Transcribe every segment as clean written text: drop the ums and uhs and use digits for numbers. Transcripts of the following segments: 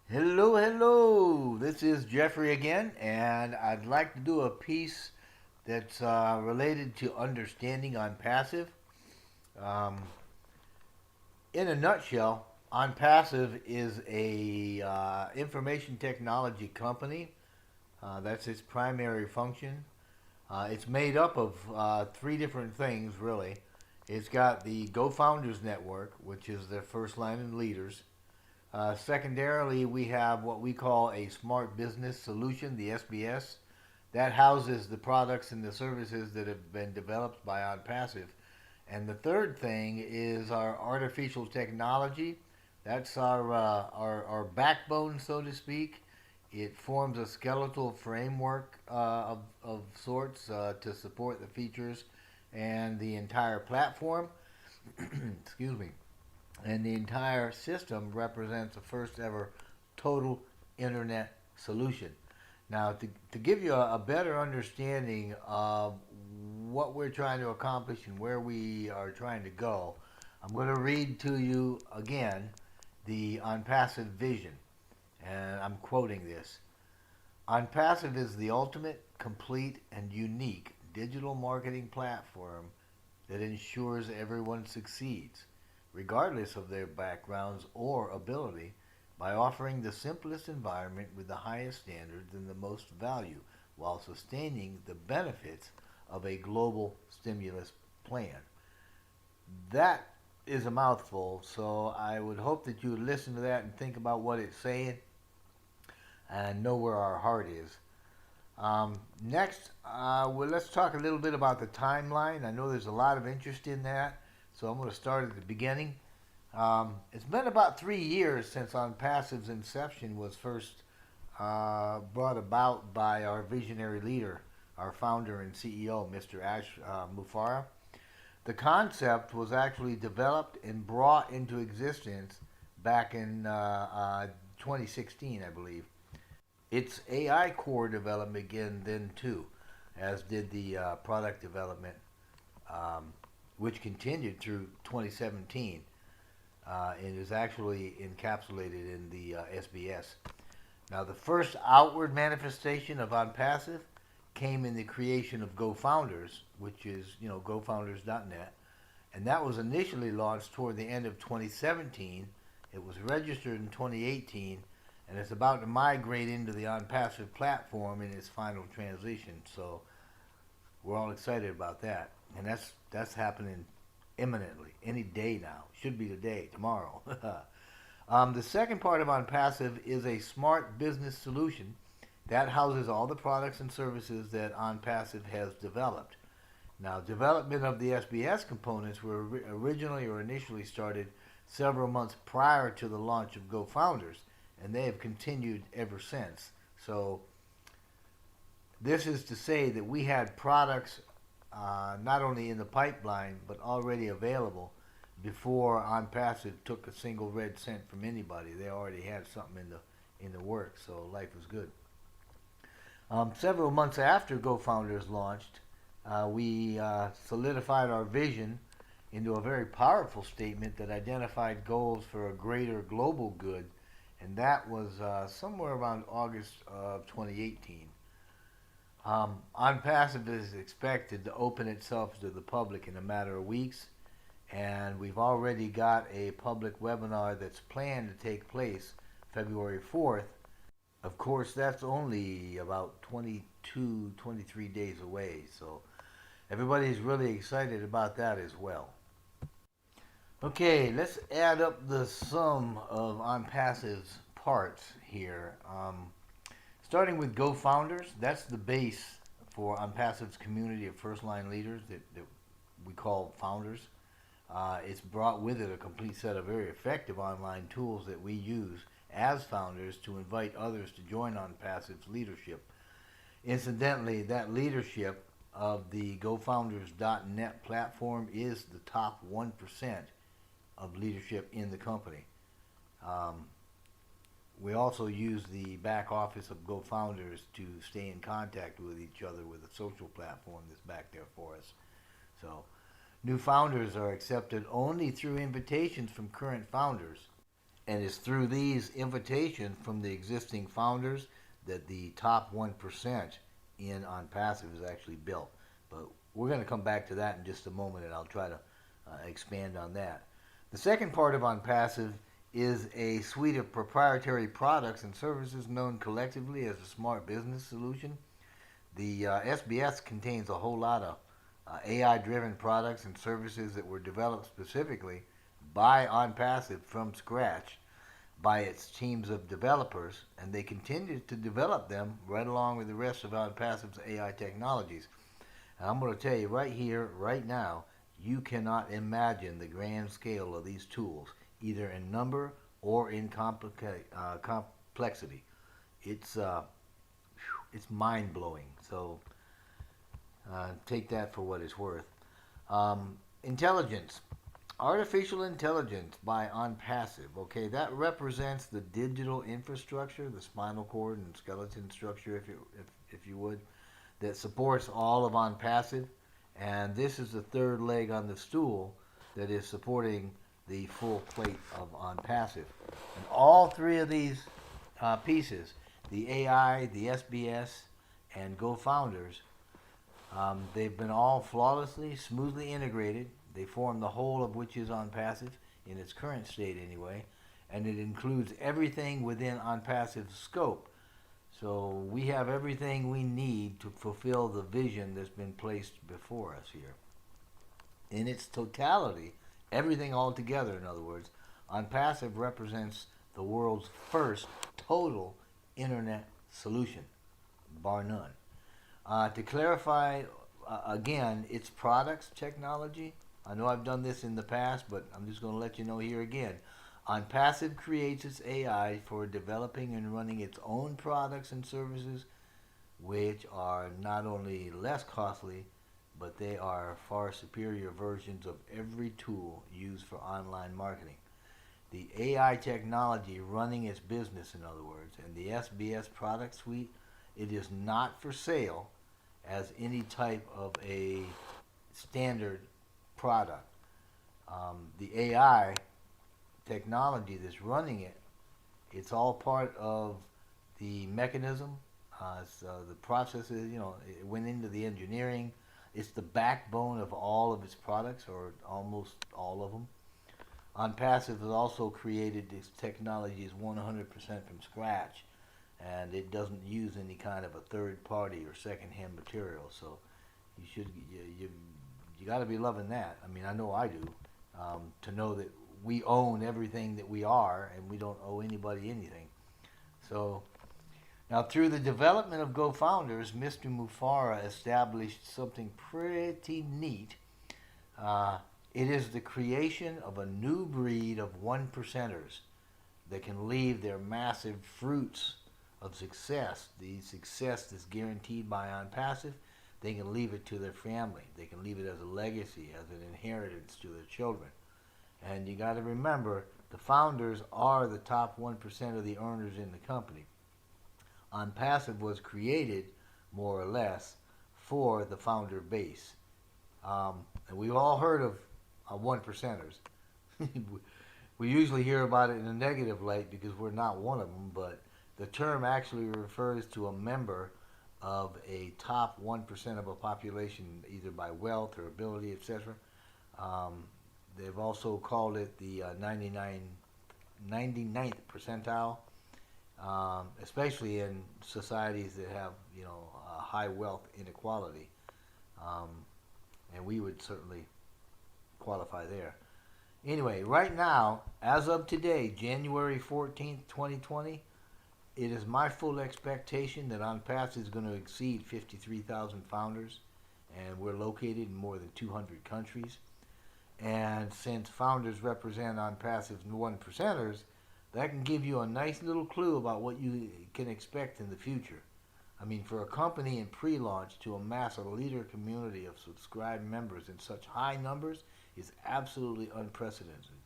Hello, hello. This is Jeffrey again, and I'd like to do a piece that's related to understanding Onpassive. Um, in a nutshell, Onpassive is a information technology company. That's its primary function. It's made up of three different things, really. It's got the Go Founders Network, which is their first line and leaders. Secondarily, we have what we call a Smart Business Solution, the SBS. That houses the products and the services that have been developed by OnPassive. And the third thing is our artificial technology. That's our backbone, so to speak. It forms a skeletal framework of sorts to support the features and the entire platform. Excuse me. And the entire system represents the first ever total internet solution. Now, to give you a better understanding of what we're trying to accomplish and where we are trying to go, I'm going to read to you again the OnPassive vision. And I'm quoting this. OnPassive is the ultimate, complete, and unique digital marketing platform that ensures everyone succeeds, regardless of their backgrounds or ability, by offering the simplest environment with the highest standards and the most value while sustaining the benefits of a global stimulus plan. That is a mouthful, so I would hope that you would listen to that and think about what it's saying and know where our heart is. Next, let's talk a little bit about the timeline. I know there's a lot of interest in that, so I'm going to start at the beginning. It's been about 3 years since OnPassive's inception was first brought about by our visionary leader, our founder and CEO, Mr. Ash Mufara. The concept was actually developed and brought into existence back in 2016, I believe. Its AI core development began then too, as did the product development, um, which continued through 2017. It is actually encapsulated in the SBS. Now, the first outward manifestation of OnPassive came in the creation of GoFounders, which is GoFounders.net, and that was initially launched toward the end of 2017. It was registered in 2018, and it's about to migrate into the OnPassive platform in its final transition. So we're all excited about that, and that's happening imminently, any day now. Should be today, tomorrow. The second part of OnPassive is a smart business solution that houses all the products and services that OnPassive has developed. Now, development of the SBS components were originally or initially started several months prior to the launch of GoFounders, and they have continued ever since. So, this is to say that we had products not only in the pipeline but already available before OnPassive took a single red cent from anybody. They already had something in the works, so life was good. Several months after GoFounders launched, we solidified our vision into a very powerful statement that identified goals for a greater global good, and that was somewhere around August of 2018. OnPassive is expected to open itself to the public in a matter of weeks, and we've already got a public webinar that's planned to take place February 4th. Of course, that's only about 22, 23 days away, so everybody's really excited about that as well. Okay, let's add up the sum of OnPassive's parts here. Starting with GoFounders, that's the base for OnPassive's community of first line leaders that we call founders. It's brought with it a complete set of very effective online tools that we use as founders to invite others to join OnPassive's leadership. Incidentally, that leadership of the GoFounders.net platform is the top 1% of leadership in the company. Um, we also use the back office of GoFounders to stay in contact with each other with a social platform that's back there for us. So, new founders are accepted only through invitations from current founders. And it's through these invitations from the existing founders that the top 1% in Onpassive is actually built. But we're going to come back to that in just a moment, and I'll try to expand on that. The second part of Onpassive is a suite of proprietary products and services known collectively as a smart business solution. The SBS contains a whole lot of AI-driven products and services that were developed specifically by Onpassive from scratch by its teams of developers, and they continue to develop them right along with the rest of Onpassive's AI technologies. And I'm going to tell you right here, right now, you cannot imagine the grand scale of these tools, either in number or in complexity. It's it's mind blowing. So take that for what it's worth. Intelligence. Artificial intelligence by Onpassive. Okay, that represents the digital infrastructure, the spinal cord and skeleton structure, if you would, that supports all of Onpassive. And this is the third leg on the stool that is supporting the full plate of Onpassive. And all three of these pieces, the AI, the SBS, and GoFounders, they've been all flawlessly, smoothly integrated. They form the whole of which is Onpassive, in its current state anyway, and it includes everything within Onpassive's scope. So we have everything we need to fulfill the vision that's been placed before us here. In its totality, everything all together, in other words, Onpassive represents the world's first total internet solution, bar none. To clarify, again, its products, technology, I know I've done this in the past, but I'm just going to let you know here again. Onpassive creates its AI for developing and running its own products and services, which are not only less costly, but they are far superior versions of every tool used for online marketing. The AI technology running its business, in other words, and the SBS product suite, it is not for sale as any type of a standard product. The AI technology that's running it, it's all part of the mechanism. The processes, it went into the engineering. It's the backbone of all of its products, or almost all of them. Onpassive has also created its technologies 100% from scratch, and it doesn't use any kind of a third party or second-hand material. So you got to be loving that. I mean, I know I do. To know that we own everything that we are, and we don't owe anybody anything. So now, through the development of GoFounders, Mr. Mufara established something pretty neat. It is the creation of a new breed of one-percenters that can leave their massive fruits of success, the success that's guaranteed by Onpassive. They can leave it to their family. They can leave it as a legacy, as an inheritance to their children. And you got to remember, the founders are the top 1% of the earners in the company. Onpassive was created, more or less, for the founder base. And we've all heard of one percenters. We usually hear about it in a negative light because we're not one of them, but the term actually refers to a member of a top 1% of a population, either by wealth or ability, etc. They've also called it the 99th percentile, especially in societies that have, high wealth inequality. And we would certainly qualify there. Anyway, right now, as of today, January 14th, 2020, it is my full expectation that Onpassive is going to exceed 53,000 founders, and we're located in more than 200 countries. And since founders represent Onpassive's one percenters, that can give you a nice little clue about what you can expect in the future. I mean, for a company in pre-launch to amass a leader community of subscribed members in such high numbers is absolutely unprecedented.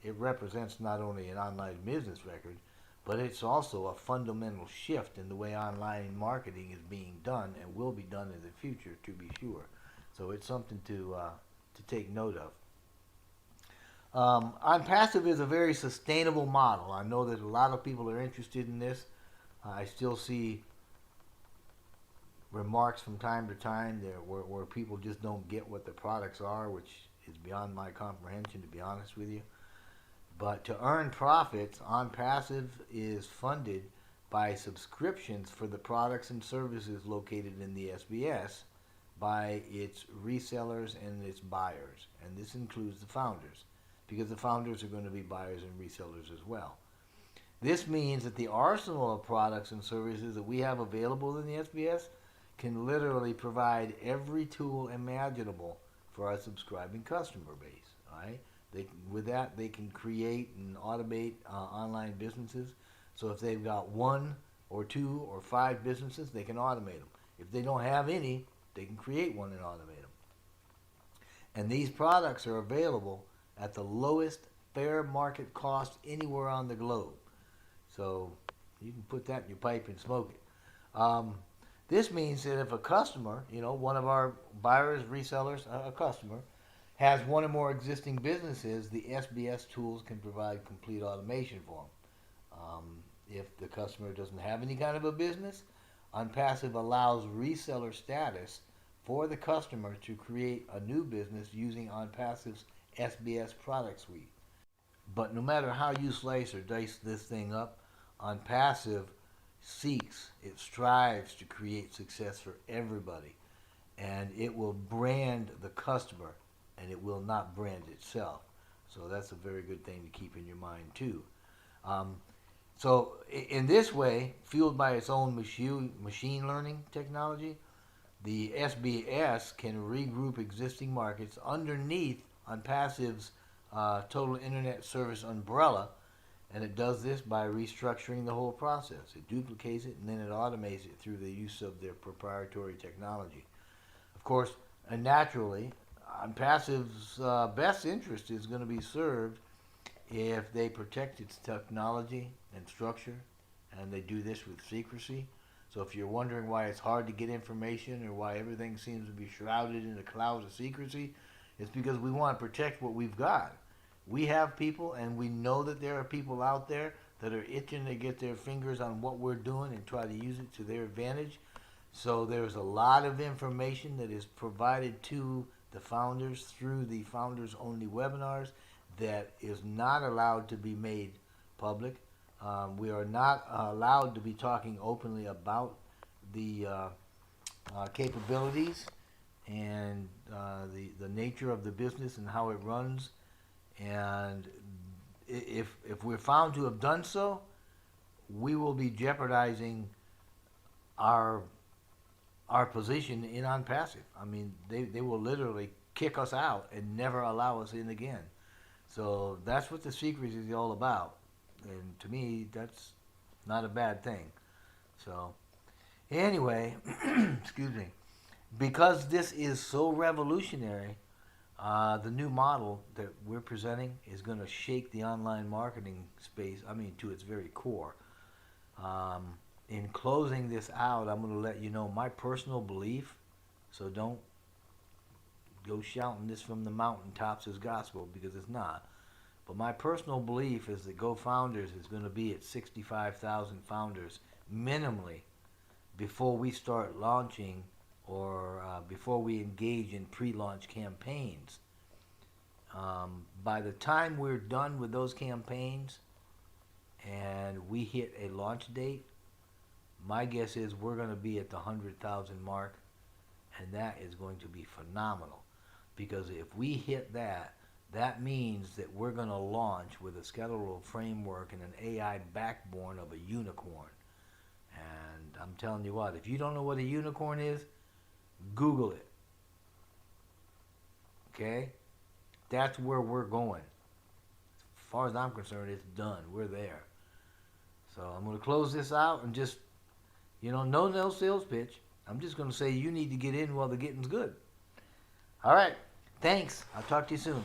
It represents not only an online business record, but it's also a fundamental shift in the way online marketing is being done and will be done in the future, to be sure. So it's something to take note of. Onpassive is a very sustainable model. I know that a lot of people are interested in this. I still see remarks from time to time there where people just don't get what the products are, which is beyond my comprehension, to be honest with you. But to earn profits, Onpassive is funded by subscriptions for the products and services located in the SBS by its resellers and its buyers. And this includes the founders, because the founders are going to be buyers and resellers as well. This means that the arsenal of products and services that we have available in the SBS can literally provide every tool imaginable for our subscribing customer base. All right? With that, they can create and automate online businesses. So if they've got one or two or five businesses, they can automate them. If they don't have any, they can create one and automate them. And these products are available at the lowest fair market cost anywhere on the globe. So you can put that in your pipe and smoke it. This means that if a customer, one of our buyers, resellers, a customer, has one or more existing businesses, the SBS tools can provide complete automation for them. If the customer doesn't have any kind of a business, Onpassive allows reseller status for the customer to create a new business using Onpassive's SBS product suite. But no matter how you slice or dice this thing up, Onpassive it strives to create success for everybody. And it will brand the customer, and it will not brand itself. So that's a very good thing to keep in your mind too. So in this way, fueled by its own machine learning technology, the SBS can regroup existing markets underneath Onpassive's total internet service umbrella, and it does this by restructuring the whole process. It duplicates it and then it automates it through the use of their proprietary technology. Of course, and naturally, Onpassive's best interest is going to be served if they protect its technology and structure, and they do this with secrecy. So if you're wondering why it's hard to get information or why everything seems to be shrouded in a cloud of secrecy, it's because we want to protect what we've got. We have people, and we know that there are people out there that are itching to get their fingers on what we're doing and try to use it to their advantage. So there's a lot of information that is provided to the founders through the founders only webinars that is not allowed to be made public. We are not allowed to be talking openly about the capabilities and the nature of the business and how it runs. And if we're found to have done so, we will be jeopardizing our position in Onpassive. I mean, they will literally kick us out and never allow us in again. So that's what the secret is all about. And to me, that's not a bad thing. So anyway, excuse me. Because this is so revolutionary, the new model that we're presenting is going to shake the online marketing space, to its very core. In closing this out, I'm going to let you know my personal belief, so don't go shouting this from the mountaintops as gospel, because it's not. But my personal belief is that GoFounders is going to be at 65,000 founders minimally before we start launching or before we engage in pre-launch campaigns. By the time we're done with those campaigns and we hit a launch date, my guess is we're going to be at the 100,000 mark, and that is going to be phenomenal. Because if we hit that, that means that we're going to launch with a skeletal framework and an AI backbone of a unicorn. And I'm telling you what, if you don't know what a unicorn is, Google it. Okay? That's where we're going. As far as I'm concerned, it's done. We're there. So I'm going to close this out and just, no sales pitch. I'm just going to say you need to get in while the getting's good. All right. Thanks. I'll talk to you soon.